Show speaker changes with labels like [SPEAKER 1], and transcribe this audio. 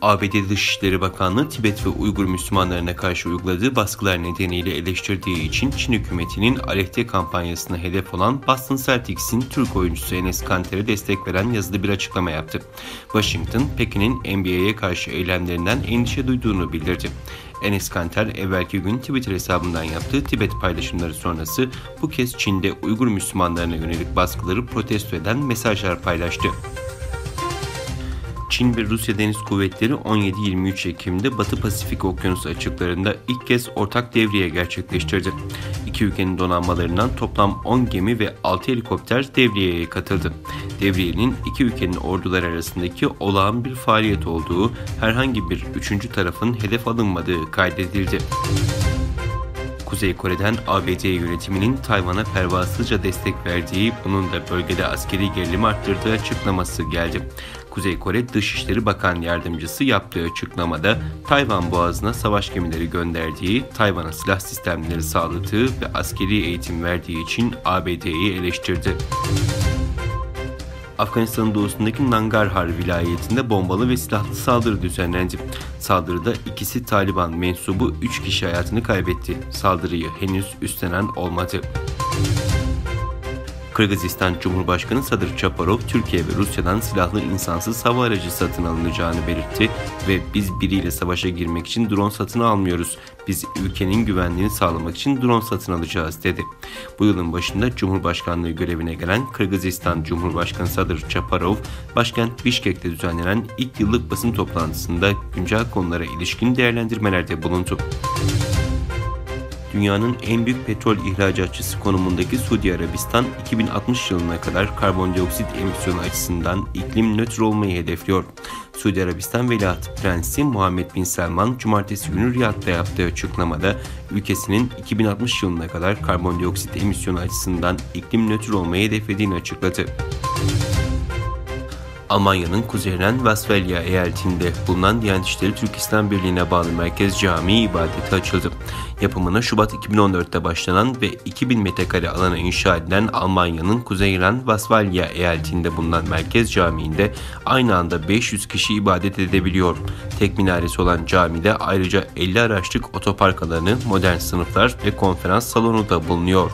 [SPEAKER 1] ABD Dışişleri Bakanlığı, Tibet ve Uygur Müslümanlarına karşı uyguladığı baskılar nedeniyle eleştirdiği için Çin hükümetinin aleyhte kampanyasına hedef olan Boston Celtics'in Türk oyuncusu Enes Kanter'e destek veren yazılı bir açıklama yaptı. Washington, Pekin'in NBA'ye karşı eylemlerinden endişe duyduğunu bildirdi. Enes Kanter, evvelki gün Twitter hesabından yaptığı Tibet paylaşımları sonrası bu kez Çin'de Uygur Müslümanlarına yönelik baskıları protesto eden mesajlar paylaştı. Çin ve Rusya Deniz Kuvvetleri 17-23 Ekim'de Batı Pasifik Okyanusu açıklarında ilk kez ortak devriye gerçekleştirdi. İki ülkenin donanmalarından toplam 10 gemi ve 6 helikopter devriyeye katıldı. Devriyenin iki ülkenin orduları arasındaki olağan bir faaliyet olduğu, herhangi bir üçüncü tarafın hedef alınmadığı kaydedildi. Kuzey Kore'den ABD yönetiminin Tayvan'a pervasızca destek verdiği, bunun da bölgede askeri gerilimi arttırdığı açıklaması geldi. Kuzey Kore Dışişleri Bakan Yardımcısı yaptığı açıklamada Tayvan Boğazı'na savaş gemileri gönderdiği, Tayvan'a silah sistemleri sağladığı ve askeri eğitim verdiği için ABD'yi eleştirdi. Afganistan'ın doğusundaki Nangarhar vilayetinde bombalı ve silahlı saldırı düzenlendi. Saldırıda ikisi Taliban mensubu 3 kişi hayatını kaybetti. Saldırıyı henüz üstlenen olmadı. Kırgızistan Cumhurbaşkanı Sadır Japarov, Türkiye ve Rusya'dan silahlı insansız hava aracı satın alınacağını belirtti ve "Biz biriyle savaşa girmek için drone satın almıyoruz. Biz ülkenin güvenliğini sağlamak için drone satın alacağız" dedi. Bu yılın başında Cumhurbaşkanlığı görevine gelen Kırgızistan Cumhurbaşkanı Sadır Japarov, başkent Bişkek'te düzenlenen ilk yıllık basın toplantısında güncel konulara ilişkin değerlendirmelerde bulundu. Dünyanın en büyük petrol ihracatçısı konumundaki Suudi Arabistan, 2060 yılına kadar karbondioksit emisyonu açısından iklim nötr olmayı hedefliyor. Suudi Arabistan Veliaht Prensi Muhammed Bin Selman, Cumartesi günü Riyad'da yaptığı açıklamada ülkesinin 2060 yılına kadar karbondioksit emisyonu açısından iklim nötr olmayı hedeflediğini açıkladı. Almanya'nın Kuzeyren Westfalia eyaletinde bulunan Diyanet İşleri Türk İslam Birliği'ne bağlı Merkez Camii ibadete açıldı. Yapımına Şubat 2014'te başlanan ve 2000 metrekare alana inşa edilen Almanya'nın Kuzeyren Westfalia eyaletinde bulunan Merkez Camii'nde aynı anda 500 kişi ibadet edebiliyor. Tek minaresi olan camide ayrıca 50 araçlık otopark alanı, modern sınıflar ve konferans salonu da bulunuyor.